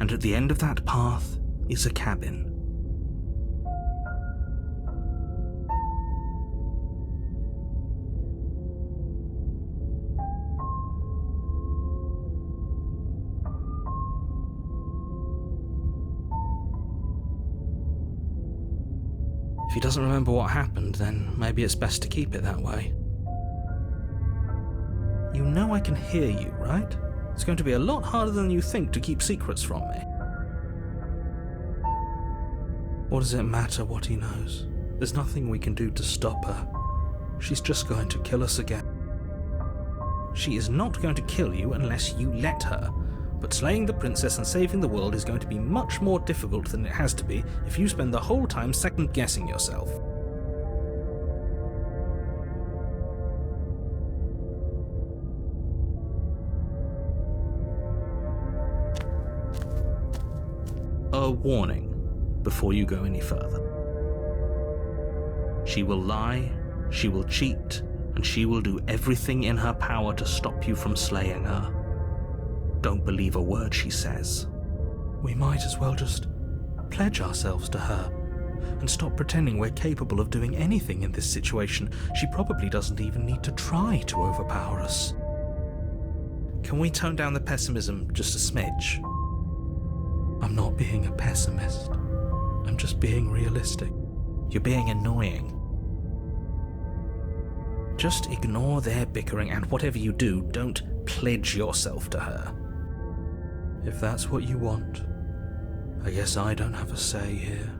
and at the end of that path is a cabin. If he doesn't remember what happened, then maybe it's best to keep it that way. You know I can hear you, right? It's going to be a lot harder than you think to keep secrets from me. What does it matter what he knows? There's nothing we can do to stop her. She's just going to kill us again. She is not going to kill you unless you let her. But slaying the princess and saving the world is going to be much more difficult than it has to be if you spend the whole time second-guessing yourself. A warning before you go any further. She will lie, she will cheat, and she will do everything in her power to stop you from slaying her. Don't believe a word she says. We might as well just pledge ourselves to her and stop pretending we're capable of doing anything in this situation. She probably doesn't even need to try to overpower us. Can we tone down the pessimism just a smidge? I'm not being a pessimist. I'm just being realistic. You're being annoying. Just ignore their bickering, and whatever you do, don't pledge yourself to her. If that's what you want, I guess I don't have a say here.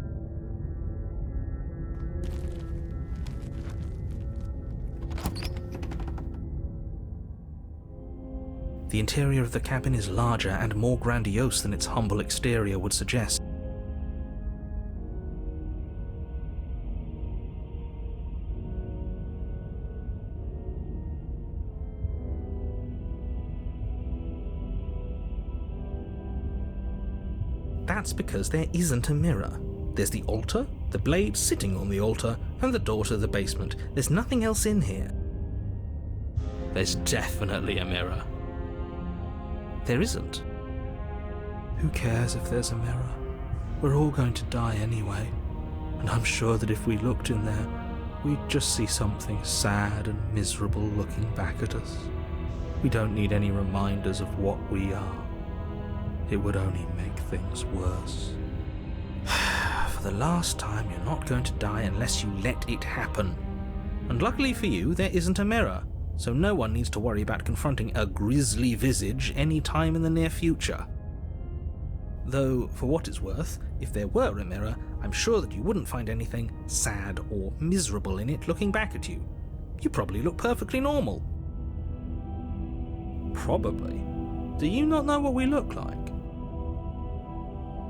The interior of the cabin is larger and more grandiose than its humble exterior would suggest. That's because there isn't a mirror. There's the altar, the blade sitting on the altar, and the door to the basement. There's nothing else in here. There's definitely a mirror. There isn't. Who cares if there's a mirror? We're all going to die anyway, and I'm sure that if we looked in there, we'd just see something sad and miserable looking back at us. We don't need any reminders of what we are. It would only make things worse. For the last time, you're not going to die unless you let it happen. And luckily for you, there isn't a mirror, so no one needs to worry about confronting a grisly visage any time in the near future. Though, for what it's worth, if there were a mirror, I'm sure that you wouldn't find anything sad or miserable in it looking back at you. You probably look perfectly normal. Probably. Do you not know what we look like?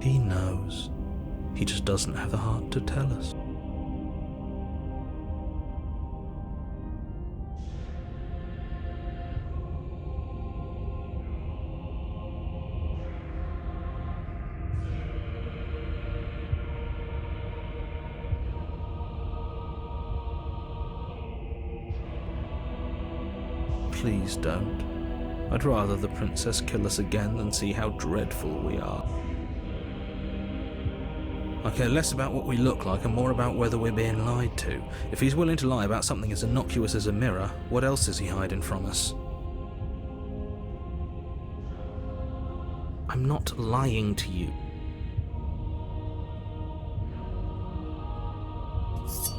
He knows. He just doesn't have the heart to tell us. Please don't. I'd rather the princess kill us again than see how dreadful we are. I care less about what we look like and more about whether we're being lied to. If he's willing to lie about something as innocuous as a mirror, what else is he hiding from us? I'm not lying to you.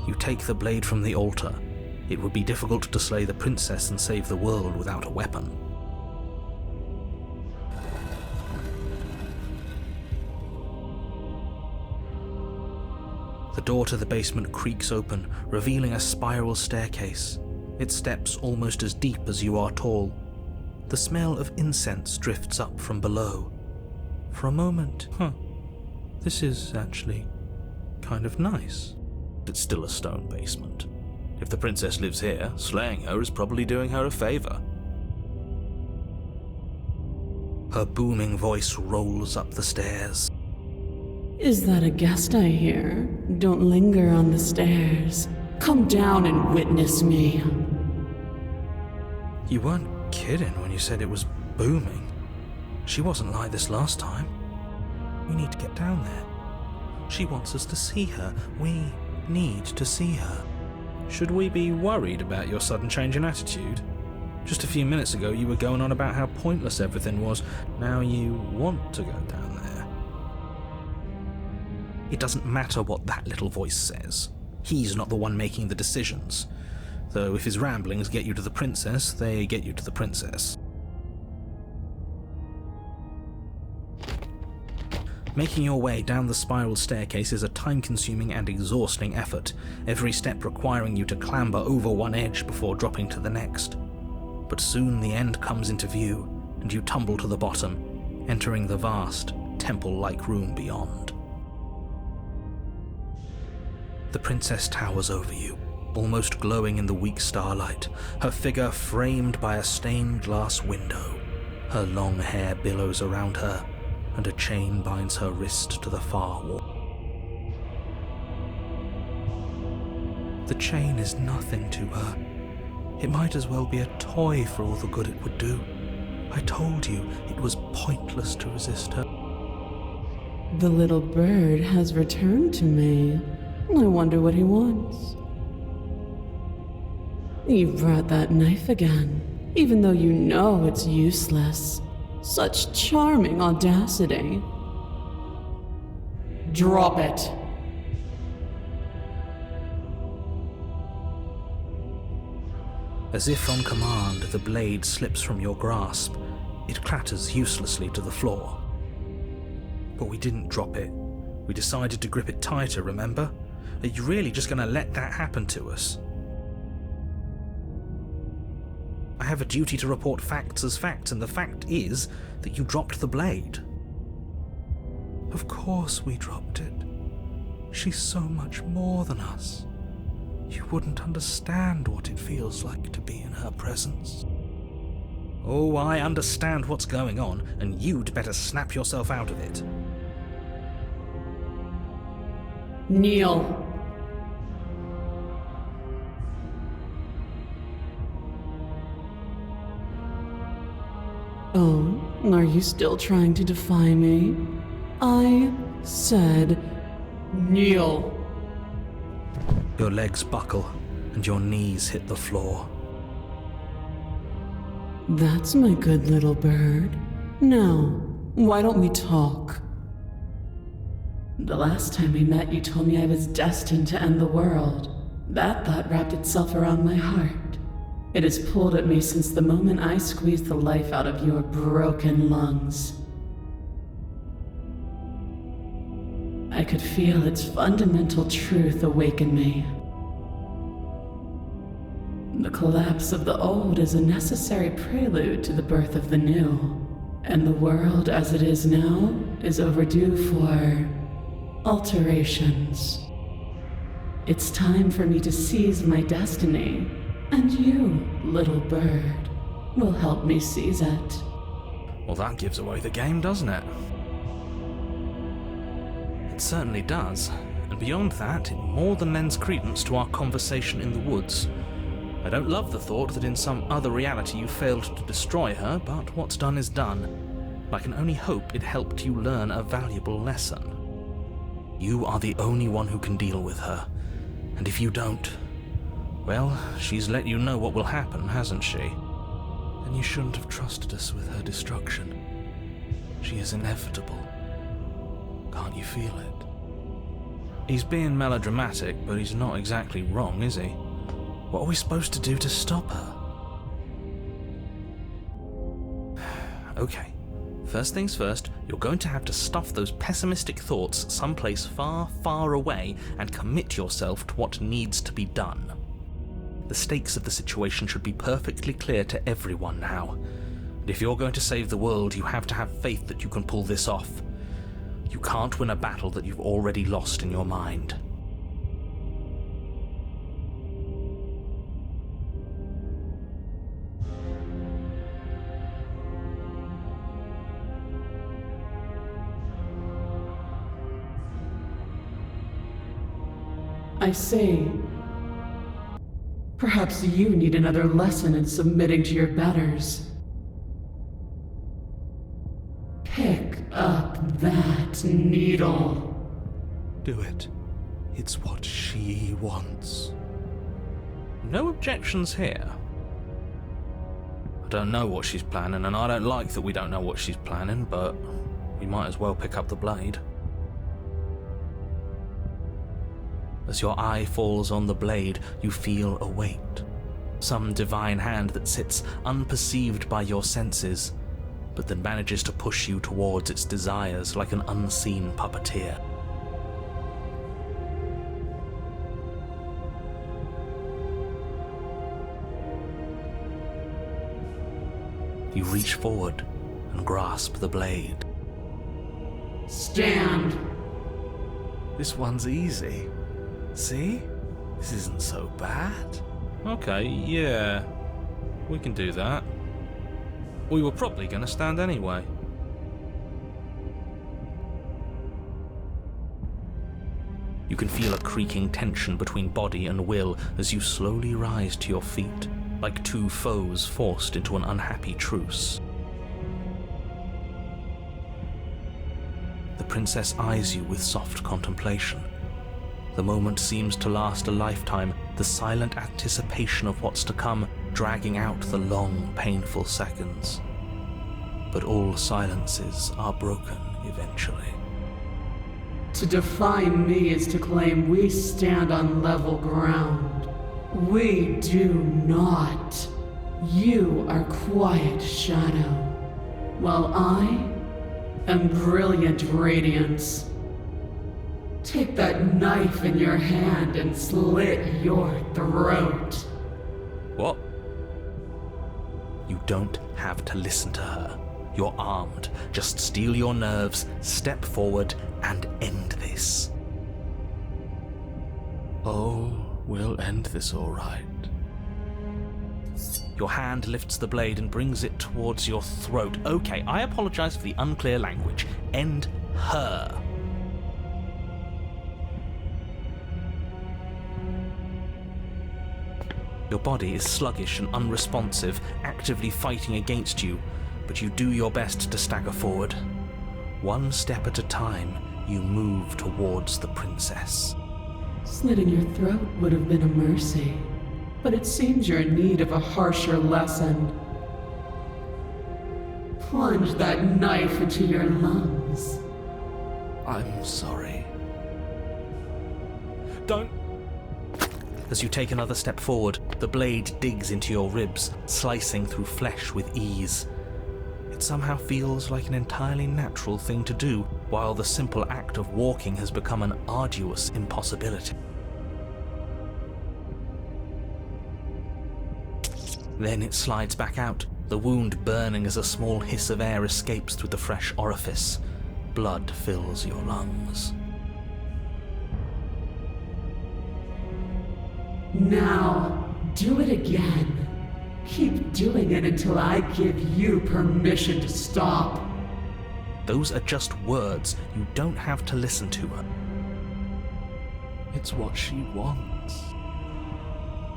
You take the blade from the altar. It would be difficult to slay the princess and save the world without a weapon. The door to the basement creaks open, revealing a spiral staircase. Its steps almost as deep as you are tall. The smell of incense drifts up from below. For a moment, this is actually kind of nice. It's still a stone basement. If the princess lives here, slaying her is probably doing her a favor. Her booming voice rolls up the stairs. Is that a guest I hear? Don't linger on the stairs. Come down and witness me. You weren't kidding when you said it was booming. She wasn't like this last time. We need to get down there. She wants us to see her. We need to see her. Should we be worried about your sudden change in attitude? Just a few minutes ago you were going on about how pointless everything was. Now you want to go down there. It doesn't matter what that little voice says. He's not the one making the decisions. Though if his ramblings get you to the princess, they get you to the princess. Making your way down the spiral staircase is a time-consuming and exhausting effort, every step requiring you to clamber over one edge before dropping to the next. But soon the end comes into view, and you tumble to the bottom, entering the vast, temple-like room beyond. The princess towers over you, almost glowing in the weak starlight, her figure framed by a stained glass window. Her long hair billows around her, and a chain binds her wrist to the far wall. The chain is nothing to her. It might as well be a toy for all the good it would do. I told you it was pointless to resist her. The little bird has returned to me. I wonder what he wants. You brought that knife again, even though you know it's useless. Such charming audacity. Drop it. As if on command, the blade slips from your grasp. It clatters uselessly to the floor. But we didn't drop it. We decided to grip it tighter, remember? Are you really just going to let that happen to us? I have a duty to report facts as facts, and the fact is that you dropped the blade. Of course we dropped it. She's so much more than us. You wouldn't understand what it feels like to be in her presence. Oh, I understand what's going on, and you'd better snap yourself out of it. Kneel. Oh, are you still trying to defy me? I said kneel. Your legs buckle, and your knees hit the floor. That's my good little bird. Now, why don't we talk? The last time we met, you told me I was destined to end the world. That thought wrapped itself around my heart. It has pulled at me since the moment I squeezed the life out of your broken lungs. I could feel its fundamental truth awaken me. The collapse of the old is a necessary prelude to the birth of the new, and the world as it is now is overdue for alterations. It's time for me to seize my destiny. And you, little bird, will help me seize it. Well, that gives away the game, doesn't it? It certainly does. And beyond that, it more than lends credence to our conversation in the woods. I don't love the thought that in some other reality you failed to destroy her, but what's done is done. I can only hope it helped you learn a valuable lesson. You are the only one who can deal with her. And if you don't, well, she's let you know what will happen, hasn't she? And you shouldn't have trusted us with her destruction. She is inevitable. Can't you feel it? He's being melodramatic, but he's not exactly wrong, is he? What are we supposed to do to stop her? Okay, first things first, you're going to have to stuff those pessimistic thoughts someplace far, far away and commit yourself to what needs to be done. The stakes of the situation should be perfectly clear to everyone now. And if you're going to save the world, you have to have faith that you can pull this off. You can't win a battle that you've already lost in your mind. I see. Perhaps you need another lesson in submitting to your betters. Pick up that needle. Do it. It's what she wants. No objections here. I don't know what she's planning, and I don't like that we don't know what she's planning, but we might as well pick up the blade. As your eye falls on the blade, you feel a weight. Some divine hand that sits unperceived by your senses, but that manages to push you towards its desires like an unseen puppeteer. You reach forward and grasp the blade. Stand! This one's easy. See? This isn't so bad. Okay, yeah. We can do that. We were probably going to stand anyway. You can feel a creaking tension between body and will as you slowly rise to your feet, like two foes forced into an unhappy truce. The princess eyes you with soft contemplation. The moment seems to last a lifetime, the silent anticipation of what's to come dragging out the long, painful seconds. But all silences are broken eventually. To define me is to claim we stand on level ground. We do not. You are quiet shadow, while I am brilliant radiance. Take that knife in your hand and slit your throat. What? You don't have to listen to her. You're armed. Just steel your nerves, step forward, and end this. Oh, we'll end this all right. Your hand lifts the blade and brings it towards your throat. Okay, I apologize for the unclear language. End her. Your body is sluggish and unresponsive, actively fighting against you, but you do your best to stagger forward. One step at a time, you move towards the princess. Slitting your throat would have been a mercy, but it seems you're in need of a harsher lesson. Plunge that knife into your lungs. I'm sorry. Don't. As you take another step forward, the blade digs into your ribs, slicing through flesh with ease. It somehow feels like an entirely natural thing to do, while the simple act of walking has become an arduous impossibility. Then it slides back out, the wound burning as a small hiss of air escapes through the fresh orifice. Blood fills your lungs. Now, do it again. Keep doing it until I give you permission to stop. Those are just words. You don't have to listen to her. It's what she wants.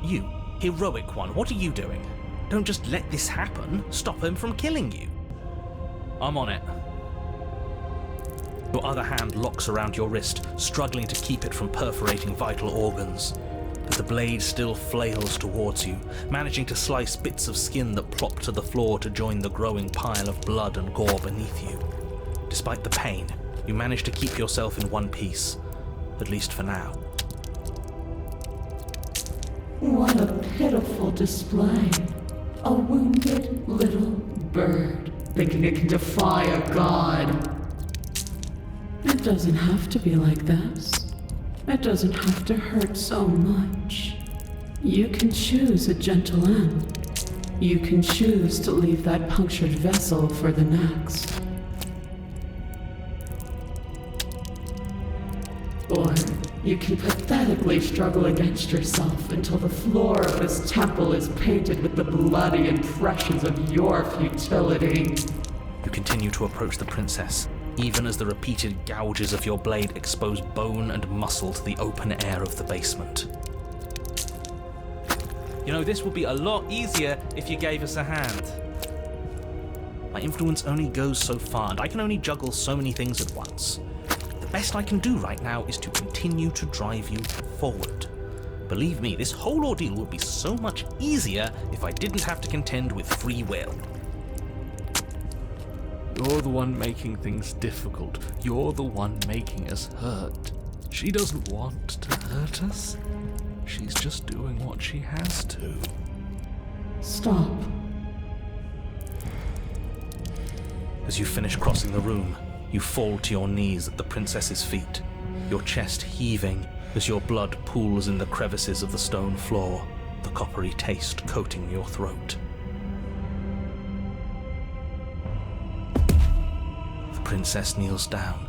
You, heroic one, what are you doing? Don't just let this happen. Stop him from killing you. I'm on it. Your other hand locks around your wrist, struggling to keep it from perforating vital organs. But the blade still flails towards you, managing to slice bits of skin that plop to the floor to join the growing pile of blood and gore beneath you. Despite the pain, you manage to keep yourself in one piece, at least for now. What a pitiful display. A wounded little bird, thinking it can defy a god. It doesn't have to be like this. It doesn't have to hurt so much. You can choose a gentle end. You can choose to leave that punctured vessel for the next. Or you can pathetically struggle against yourself until the floor of this temple is painted with the bloody impressions of your futility. You continue to approach the princess, even as the repeated gouges of your blade expose bone and muscle to the open air of the basement. You know, this would be a lot easier if you gave us a hand. My influence only goes so far, and I can only juggle so many things at once. The best I can do right now is to continue to drive you forward. Believe me, this whole ordeal would be so much easier if I didn't have to contend with free will. You're the one making things difficult. You're the one making us hurt. She doesn't want to hurt us. She's just doing what she has to. Stop. As you finish crossing the room, you fall to your knees at the princess's feet, your chest heaving as your blood pools in the crevices of the stone floor, the coppery taste coating your throat. The princess kneels down,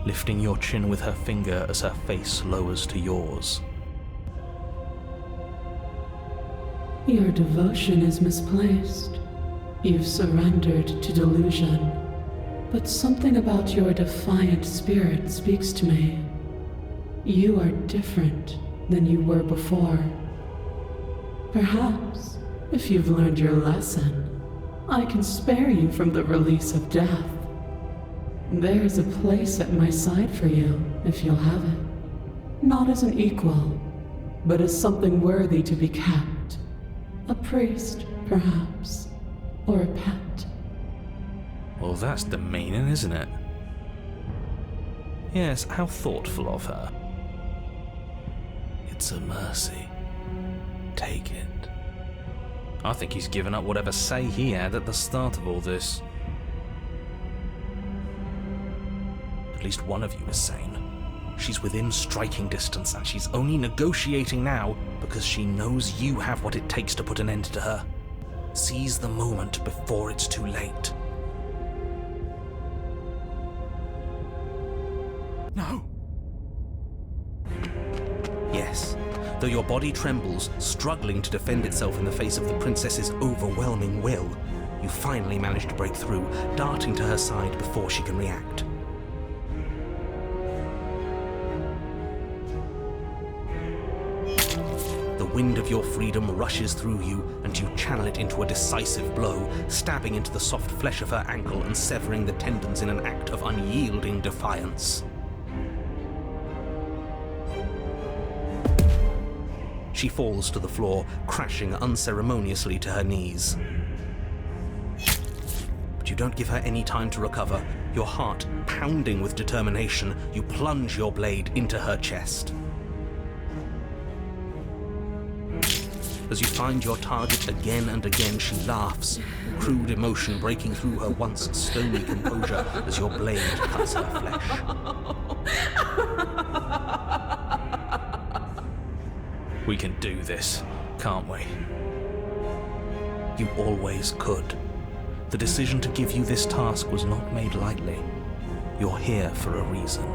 lifting your chin with her finger as her face lowers to yours. Your devotion is misplaced. You've surrendered to delusion. But something about your defiant spirit speaks to me. You are different than you were before. Perhaps, if you've learned your lesson, I can spare you from the release of death. There's a place at my side for you, if you'll have it. Not as an equal, but as something worthy to be kept. A priest, perhaps, or a pet. Well, that's demeaning, isn't it? Yes, how thoughtful of her. It's a mercy. Take it. I think he's given up whatever say he had at the start of all this. At least one of you is sane. She's within striking distance, and she's only negotiating now because she knows you have what it takes to put an end to her. Seize the moment before it's too late. No! Yes, though your body trembles, struggling to defend itself in the face of the princess's overwhelming will, you finally manage to break through, darting to her side before she can react. The wind of your freedom rushes through you, and you channel it into a decisive blow, stabbing into the soft flesh of her ankle and severing the tendons in an act of unyielding defiance. She falls to the floor, crashing unceremoniously to her knees. But you don't give her any time to recover. Your heart pounding with determination, you plunge your blade into her chest. As you find your target again and again, she laughs, crude emotion breaking through her once stony composure as your blade cuts her flesh. We can do this, can't we? You always could. The decision to give you this task was not made lightly. You're here for a reason.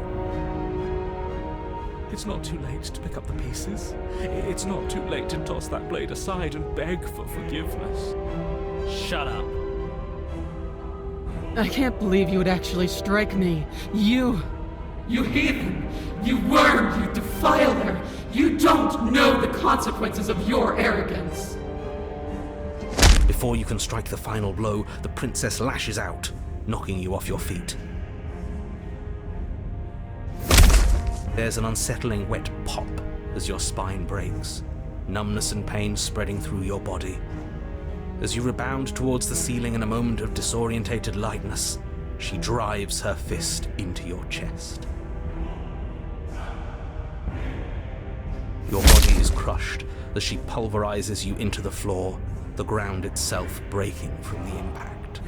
It's not too late to pick up the pieces. It's not too late to toss that blade aside and beg for forgiveness. Shut up. I can't believe you would actually strike me. You heathen! You worm! You defiler! You don't know the consequences of your arrogance! Before you can strike the final blow, the princess lashes out, knocking you off your feet. There's an unsettling wet pop as your spine breaks, numbness and pain spreading through your body. As you rebound towards the ceiling in a moment of disorientated lightness, she drives her fist into your chest. Your body is crushed as she pulverizes you into the floor, the ground itself breaking from the impact.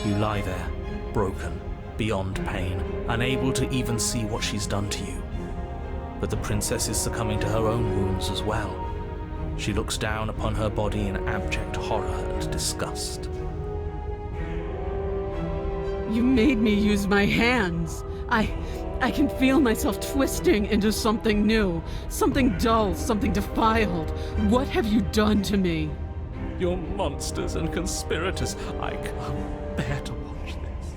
You lie there, broken, beyond pain, unable to even see what she's done to you. But the princess is succumbing to her own wounds as well. She looks down upon her body in abject horror and disgust. You made me use my hands. I can feel myself twisting into something new, something dull, something defiled. What have you done to me? You're monsters and conspirators. I can't bear to watch this.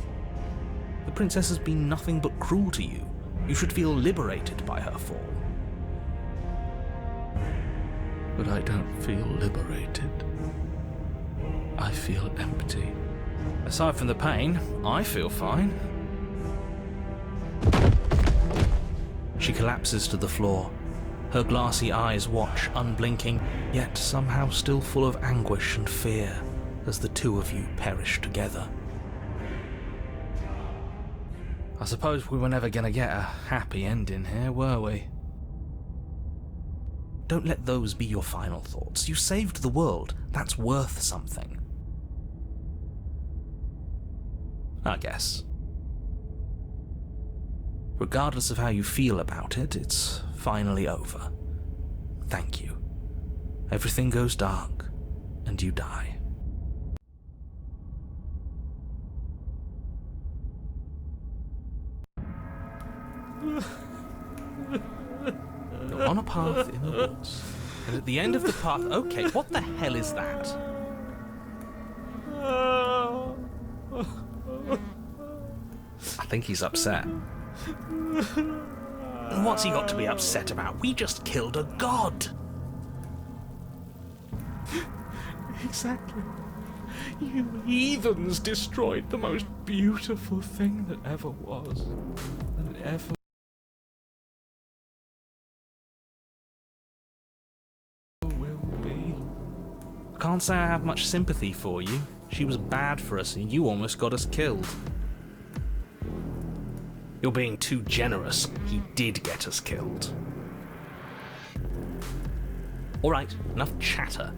The princess has been nothing but cruel to you. You should feel liberated by her fall. But I don't feel liberated. I feel empty. Aside from the pain, I feel fine. She collapses to the floor. Her glassy eyes watch, unblinking, yet somehow still full of anguish and fear, as the two of you perish together. I suppose we were never gonna get a happy ending here, were we? Don't let those be your final thoughts. You saved the world. That's worth something. I guess. Regardless of how you feel about it, it's finally over. Thank you. Everything goes dark, and you die. You're on a path in the woods, and at the end of the path... Okay, what the hell is that? I think he's upset. What's he got to be upset about? We just killed a god! Exactly. You heathens destroyed the most beautiful thing that ever was, and ever will be. I can't say I have much sympathy for you. She was bad for us, and you almost got us killed. You're being too generous. He did get us killed. Alright, enough chatter.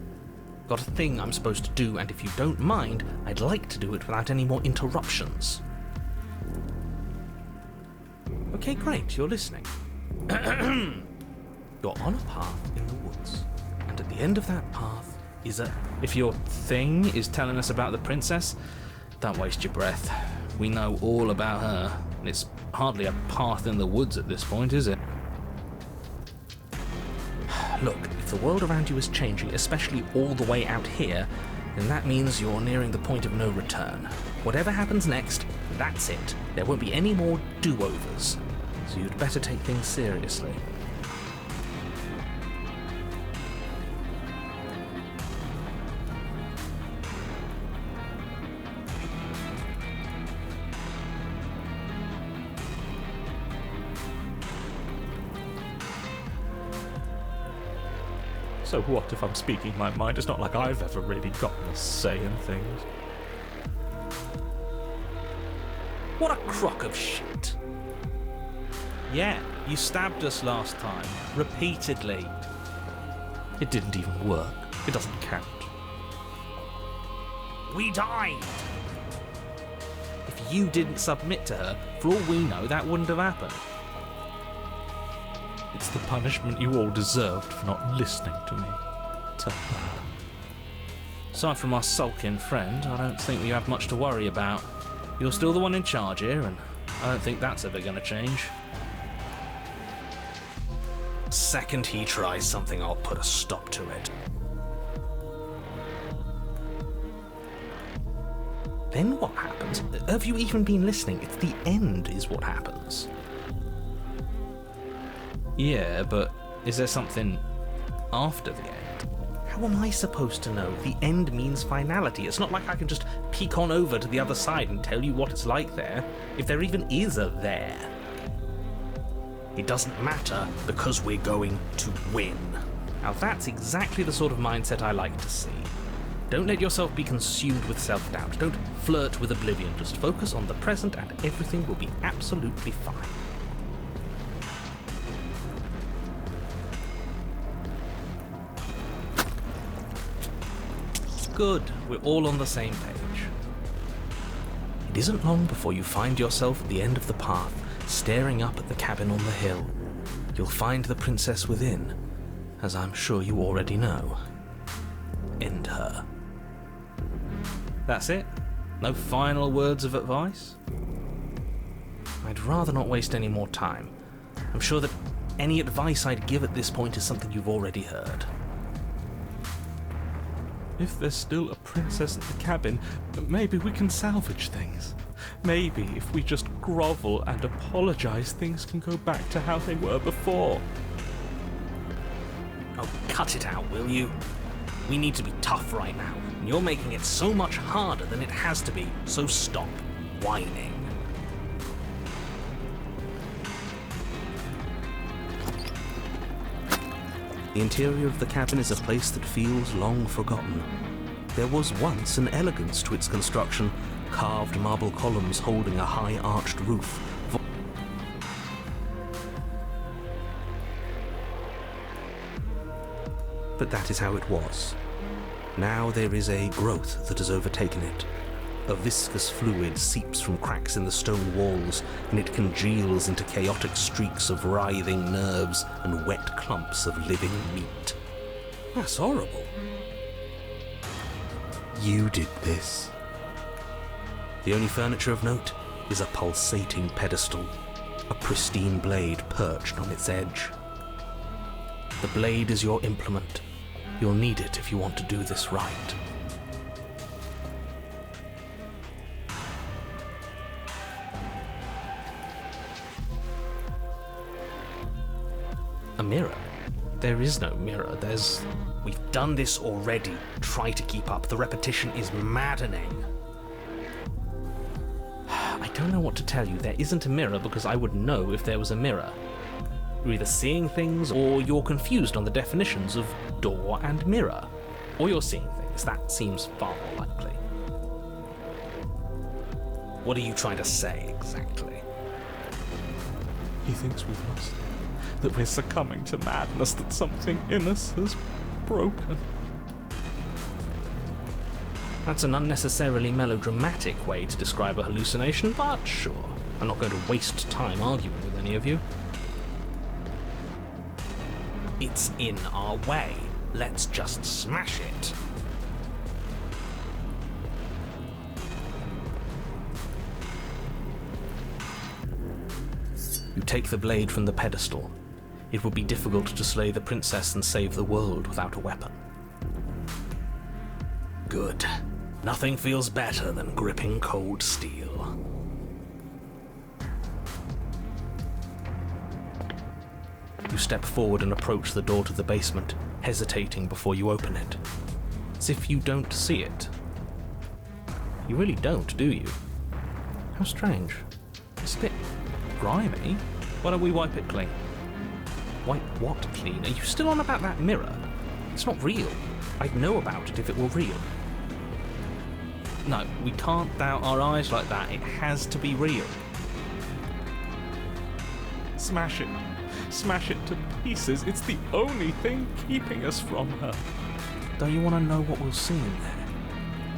Got a thing I'm supposed to do, and if you don't mind, I'd like to do it without any more interruptions. Okay, great, you're listening. You're on a path in the woods, and at the end of that path is a... If your thing is telling us about the princess, don't waste your breath. We know all about her, and it's hardly a path in the woods at this point, is it? Look, if the world around you is changing, especially all the way out here, then that means you're nearing the point of no return. Whatever happens next, that's it. There won't be any more do-overs, so you'd better take things seriously. So what if I'm speaking my mind? It's not like I've ever really gotten a say in things. What a crock of shit. Yeah, you stabbed us last time. Repeatedly. It didn't even work. It doesn't count. We died! If you didn't submit to her, for all we know, that wouldn't have happened. It's the punishment you all deserved for not listening to me. To her. Aside from our sulking friend, I don't think we have much to worry about. You're still the one in charge here, and I don't think that's ever going to change. Second he tries something, I'll put a stop to it. Then what happens? Have you even been listening? It's the end is what happens. Yeah, but is there something after the end? How am I supposed to know? The end means finality. It's not like I can just peek on over to the other side and tell you what it's like there, if there even is a there. It doesn't matter because we're going to win. Now that's exactly the sort of mindset I like to see. Don't let yourself be consumed with self-doubt. Don't flirt with oblivion. Just focus on the present and everything will be absolutely fine. Good, we're all on the same page. It isn't long before you find yourself at the end of the path, staring up at the cabin on the hill. You'll find the princess within, as I'm sure you already know. End her. That's it? No final words of advice? I'd rather not waste any more time. I'm sure that any advice I'd give at this point is something you've already heard. If there's still a princess at the cabin, maybe we can salvage things. Maybe if we just grovel and apologize, things can go back to how they were before. Oh, cut it out, will you? We need to be tough right now, and you're making it so much harder than it has to be, so stop whining. The interior of the cabin is a place that feels long forgotten. There was once an elegance to its construction, carved marble columns holding a high arched roof. But that is how it was. Now there is a growth that has overtaken it. A viscous fluid seeps from cracks in the stone walls, and it congeals into chaotic streaks of writhing nerves and wet clumps of living meat. That's horrible. You did this. The only furniture of note is a pulsating pedestal, a pristine blade perched on its edge. The blade is your implement. You'll need it if you want to do this right. A mirror? There is no mirror. We've done this already. Try to keep up. The repetition is maddening. I don't know what to tell you. There isn't a mirror because I would know if there was a mirror. You're either seeing things or you're confused on the definitions of door and mirror. Or you're seeing things. That seems far more likely. What are you trying to say exactly? He thinks we've lost it. That we're succumbing to madness, that something in us has broken. That's an unnecessarily melodramatic way to describe a hallucination, but sure. I'm not going to waste time arguing with any of you. It's in our way. Let's just smash it. You take the blade from the pedestal. It would be difficult to slay the princess and save the world without a weapon. Good. Nothing feels better than gripping cold steel. You step forward and approach the door to the basement, hesitating before you open it. As if you don't see it. You really don't, do you? How strange. It's a bit grimy. Why don't we wipe it clean? Wipe what clean? Are you still on about that mirror? It's not real. I'd know about it if it were real. No, we can't doubt our eyes like that. It has to be real. Smash it. Smash it to pieces. It's the only thing keeping us from her. Don't you want to know what we'll see in there?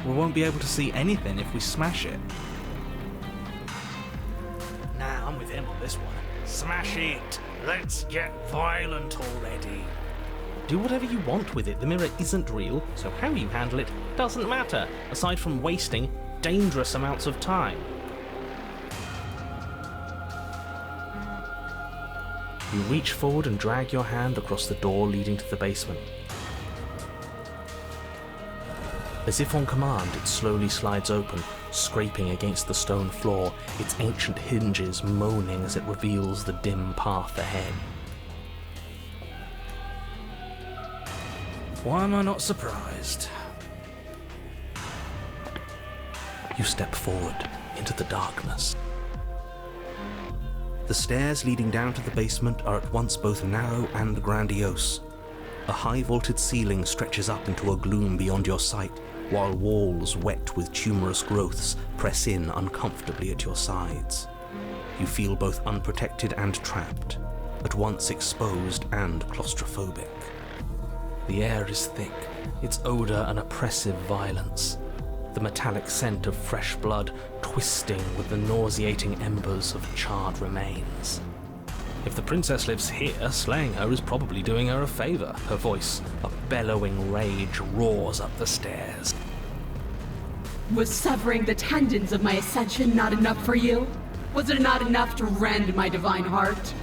We won't be able to see anything if we smash it. Nah, I'm with him on this one. Smash it! Let's get violent already. Do whatever you want with it. The mirror isn't real, so how you handle it doesn't matter, aside from wasting dangerous amounts of time. You reach forward and drag your hand across the door leading to the basement. As if on command, it slowly slides open, scraping against the stone floor, its ancient hinges moaning as it reveals the dim path ahead. Why am I not surprised? You step forward into the darkness. The stairs leading down to the basement are at once both narrow and grandiose. A high-vaulted ceiling stretches up into a gloom beyond your sight, while walls wet with tumorous growths press in uncomfortably at your sides. You feel both unprotected and trapped, at once exposed and claustrophobic. The air is thick, its odor an oppressive violence, the metallic scent of fresh blood twisting with the nauseating embers of charred remains. If the princess lives here, slaying her is probably doing her a favor. Her voice, a bellowing rage, roars up the stairs. Was severing the tendons of my ascension not enough for you? Was it not enough to rend my divine heart?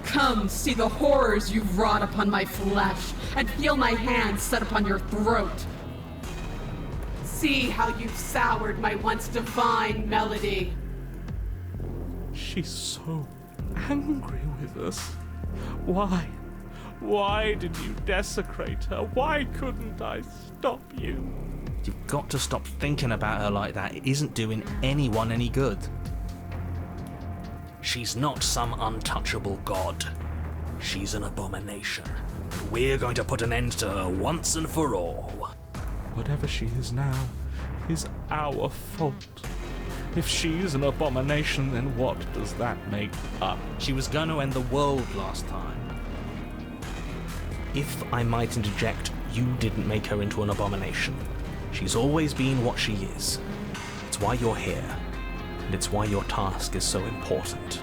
Come, see the horrors you've wrought upon my flesh, and feel my hands set upon your throat. See how you've soured my once divine melody. She's so angry with us. Why? Why did you desecrate her? Why couldn't I stop you? You've got to stop thinking about her like that. It isn't doing anyone any good. She's not some untouchable god. She's an abomination. And we're going to put an end to her once and for all. Whatever she is now is our fault. If she's an abomination, then what does that make us? She was going to end the world last time. If I might interject, you didn't make her into an abomination. She's always been what she is. It's why you're here, and it's why your task is so important.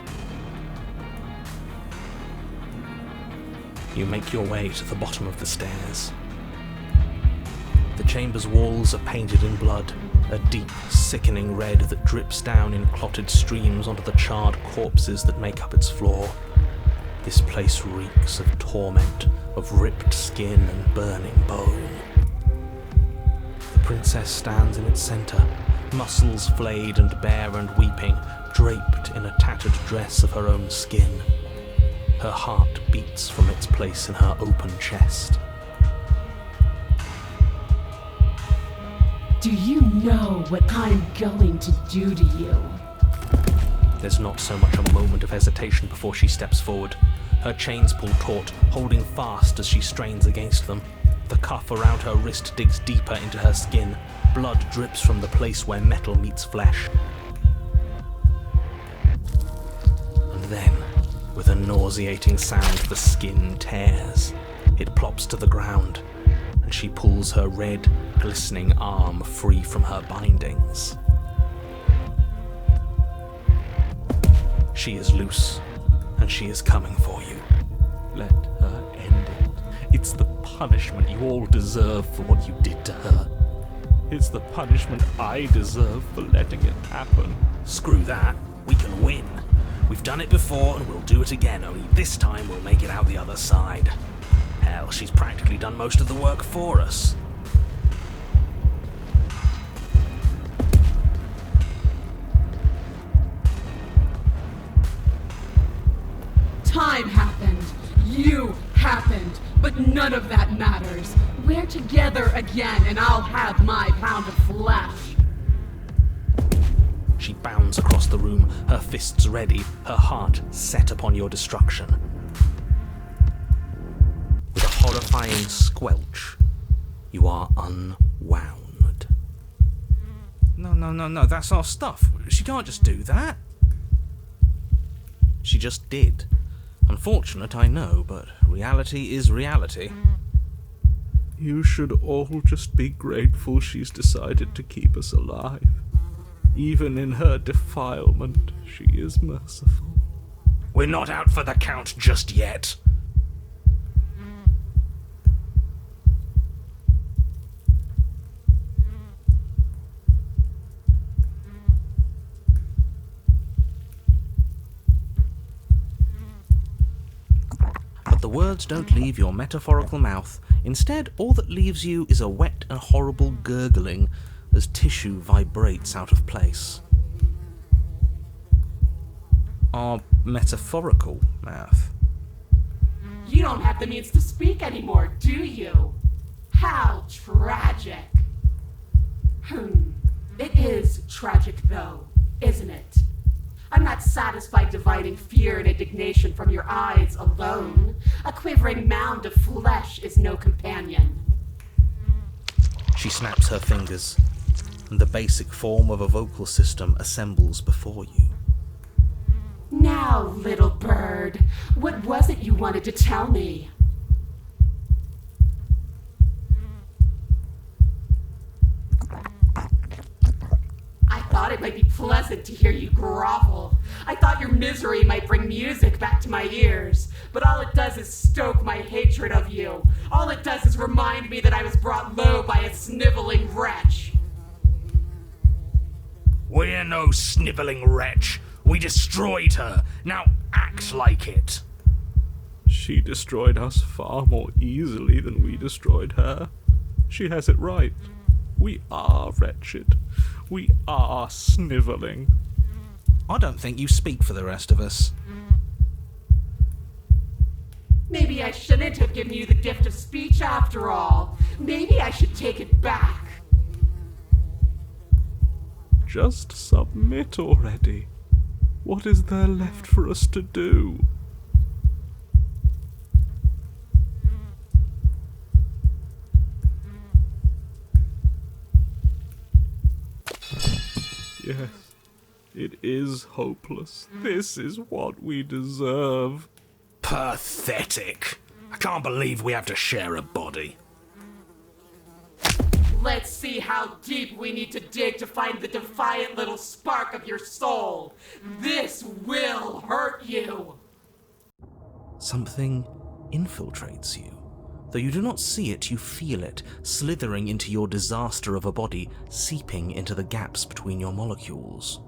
You make your way to the bottom of the stairs. The chamber's walls are painted in blood, a deep, sickening red that drips down in clotted streams onto the charred corpses that make up its floor. This place reeks of torment, of ripped skin and burning bone. The princess stands in its centre, muscles flayed and bare and weeping, draped in a tattered dress of her own skin. Her heart beats from its place in her open chest. Do you know what I'm going to do to you? There's not so much a moment of hesitation before she steps forward. Her chains pull taut, holding fast as she strains against them. The cuff around her wrist digs deeper into her skin. Blood drips from the place where metal meets flesh. And then, with a nauseating sound, the skin tears. It plops to the ground, and she pulls her red, glistening arm free from her bindings. She is loose, and she is coming for you. Let her end it. It's the punishment you all deserve for what you did to her. It's the punishment I deserve for letting it happen. Screw that. We can win. We've done it before, and we'll do it again, only this time we'll make it out the other side. Hell, she's practically done most of the work for us. Time happened. You happened. But none of that matters. We're together again, and I'll have my pound of flesh. She bounds across the room, her fists ready, her heart set upon your destruction. With a horrifying squelch, you are unwound. No, that's our stuff. She can't just do that. She just did. Unfortunate, I know, but reality is reality. You should all just be grateful she's decided to keep us alive. Even in her defilement, she is merciful. We're not out for the count just yet. But the words don't leave your metaphorical mouth. Instead, all that leaves you is a wet and horrible gurgling as tissue vibrates out of place. Our metaphorical mouth. You don't have the means to speak anymore, do you? How tragic. It is tragic, though, isn't it? I'm not satisfied dividing fear and indignation from your eyes alone. A quivering mound of flesh is no companion. She snaps her fingers, and the basic form of a vocal system assembles before you. Now, little bird, what was it you wanted to tell me? I thought it might be pleasant to hear you grovel. I thought your misery might bring music back to my ears, but all it does is stoke my hatred of you. All it does is remind me that I was brought low by a sniveling wretch. We're no sniveling wretch. We destroyed her. Now act like it. She destroyed us far more easily than we destroyed her. She has it right. We are wretched. We are sniveling. I don't think you speak for the rest of us. Maybe I shouldn't have given you the gift of speech after all. Maybe I should take it back. Just submit already. What is there left for us to do? Yes, it is hopeless. This is what we deserve. Pathetic. I can't believe we have to share a body. Let's see how deep we need to dig to find the defiant little spark of your soul. This will hurt you. Something infiltrates you. Though you do not see it, you feel it, slithering into your disaster of a body, seeping into the gaps between your molecules.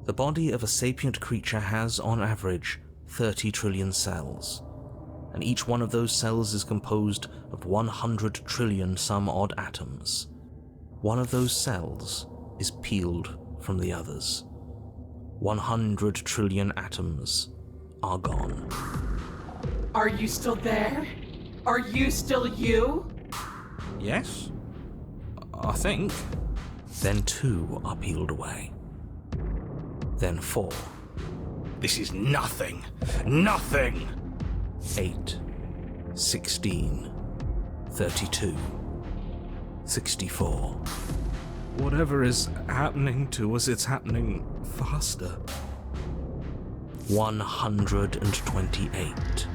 The body of a sapient creature has, on average, 30 trillion cells, and each one of those cells is composed of 100 trillion some odd atoms. One of those cells is peeled from the others. 100 trillion atoms are gone. Are you still there? Are you still you? Yes? I think. Then 2 are peeled away. Then 4. This is nothing. Nothing! 8, 16, 32, 64. Whatever is happening to us, it's happening faster. 128,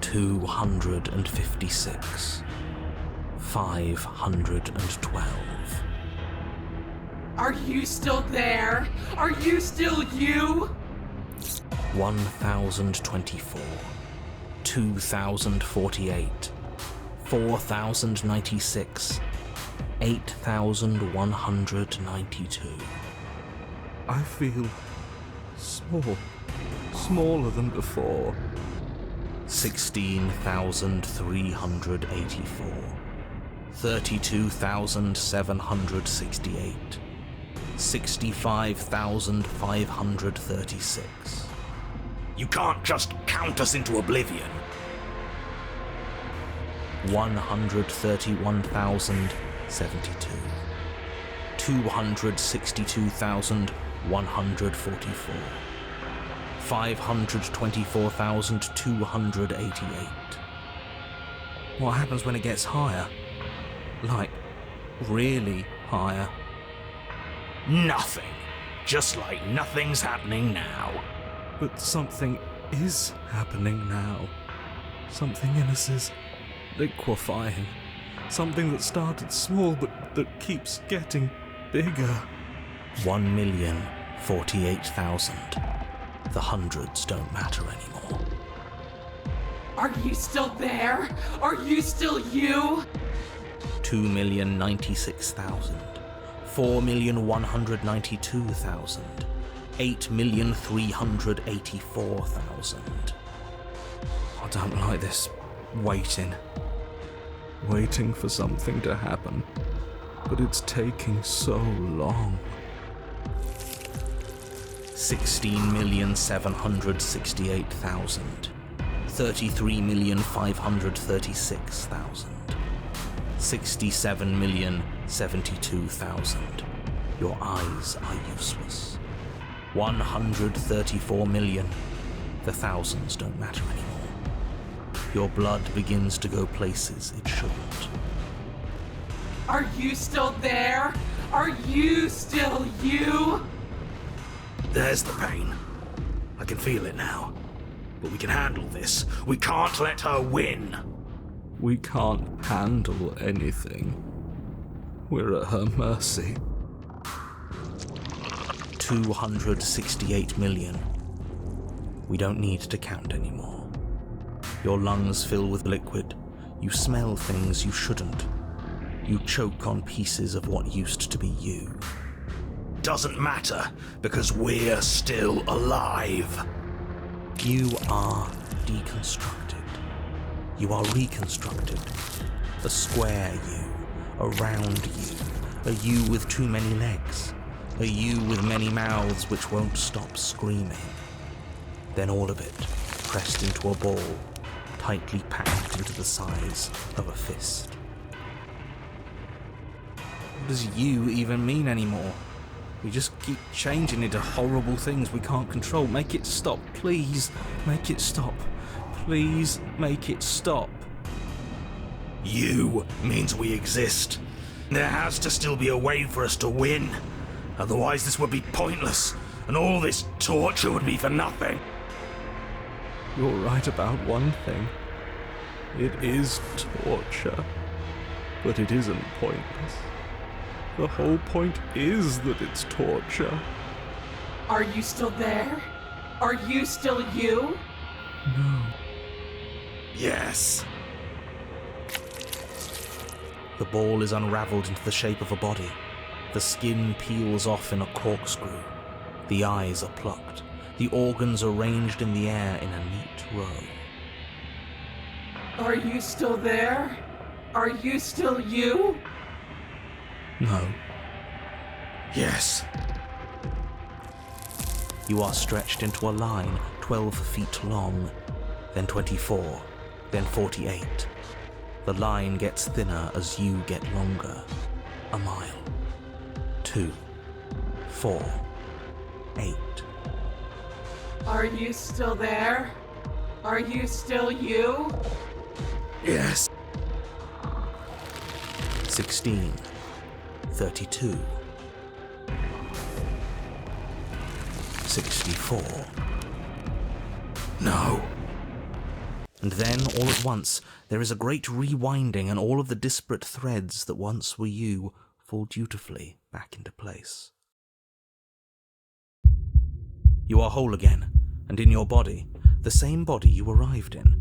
256, 512. Are you still there? Are you still you? 1024, 2048, 4096, 8192. I feel small. Smaller than before. 16,384, 32,768, 65,536. You can't just count us into oblivion. 131,072, 262,144, 524,288. What happens when it gets higher? Like, really higher? Nothing. Just like nothing's happening now. But something is happening now. Something in us is liquefying. Something that started small but that keeps getting bigger. 1,048,000. The hundreds don't matter anymore. Are you still there? Are you still you? 2,096,000. 4,192,000. 8,384,000. I don't like this waiting. Waiting for something to happen. But it's taking so long. 16,768,000. 33,536,000. 67,072,000. Your eyes are useless. 134 million. The thousands don't matter anymore. Your blood begins to go places it shouldn't. Are you still there? Are you still you? There's the pain. I can feel it now. But we can handle this. We can't let her win. We can't handle anything. We're at her mercy. 268 million. We don't need to count anymore. Your lungs fill with liquid. You smell things you shouldn't. You choke on pieces of what used to be you. Doesn't matter, because we're still alive. You are deconstructed. You are reconstructed. A square you, a round you, a you with too many legs, a you with many mouths which won't stop screaming. Then all of it pressed into a ball, tightly packed into the size of a fist. What does you even mean anymore? We just keep changing into horrible things we can't control. Make it stop, please. Make it stop. Please make it stop. You means we exist. There has to still be a way for us to win. Otherwise this would be pointless, and all this torture would be for nothing. You're right about one thing. It is torture. But it isn't pointless. The whole point is that it's torture. Are you still there? Are you still you? No. Yes. The ball is unraveled into the shape of a body. The skin peels off in a corkscrew. The eyes are plucked. The organs arranged in the air in a neat row. Are you still there? Are you still you? No. Yes. You are stretched into a line 12 feet long, then 24, then 48. The line gets thinner as you get longer. A mile. 2. 4. 8. Are you still there? Are you still you? Yes. 16. 32. 64. No. And then, all at once, there is a great rewinding, and all of the disparate threads that once were you fall dutifully back into place. You are whole again, and in your body, the same body you arrived in.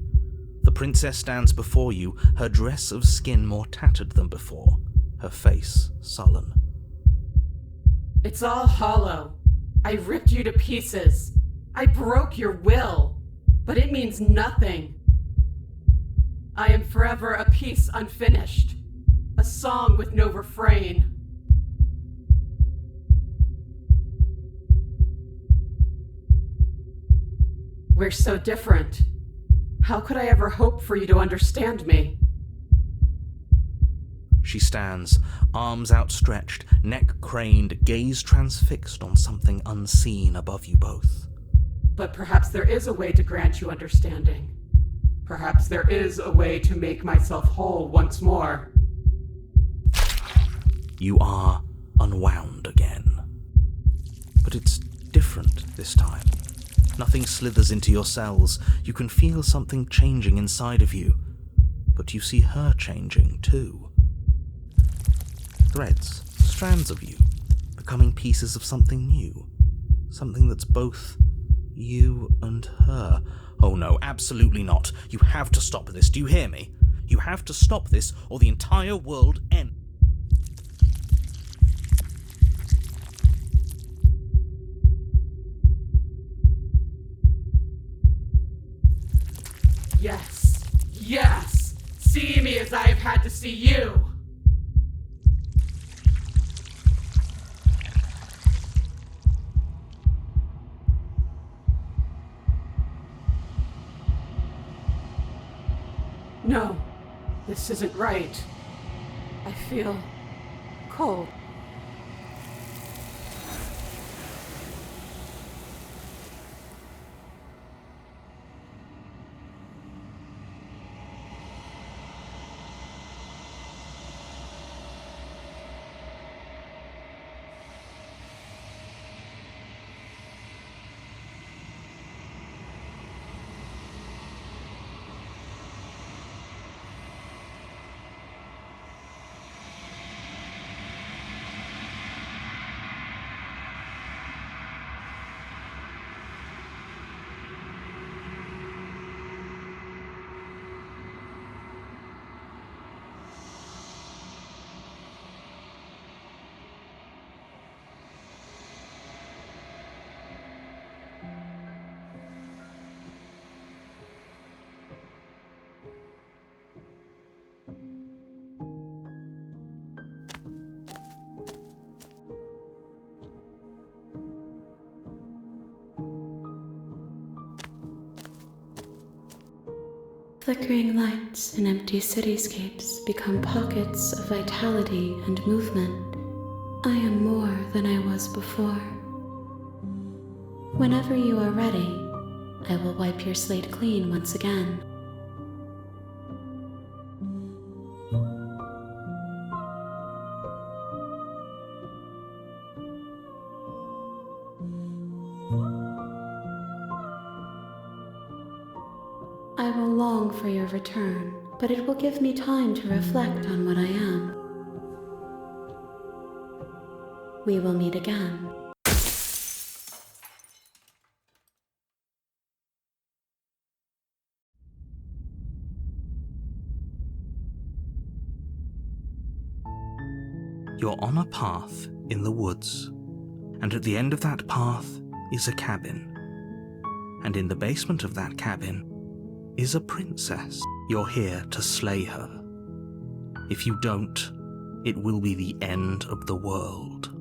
The princess stands before you, her dress of skin more tattered than before, her face sullen. It's all hollow. I ripped you to pieces. I broke your will, but it means nothing. I am forever a piece unfinished, a song with no refrain. We're so different. How could I ever hope for you to understand me? She stands, arms outstretched, neck craned, gaze transfixed on something unseen above you both. But perhaps there is a way to grant you understanding. Perhaps there is a way to make myself whole once more. You are unwound again. But it's different this time. Nothing slithers into your cells. You can feel something changing inside of you. But you see her changing too. Threads, strands of you, becoming pieces of something new. Something that's both you and her. Oh no, absolutely not. You have to stop this. Do you hear me? You have to stop this, or the entire world ends. Yes, yes! See me as I have had to see you! No, this isn't right. I feel cold. Flickering lights in empty cityscapes become pockets of vitality and movement. I am more than I was before. Whenever you are ready, I will wipe your slate clean once again. I will long for your return, but it will give me time to reflect on what I am. We will meet again. You're on a path in the woods, and at the end of that path is a cabin. And in the basement of that cabin is a princess. You're here to slay her. If you don't, it will be the end of the world.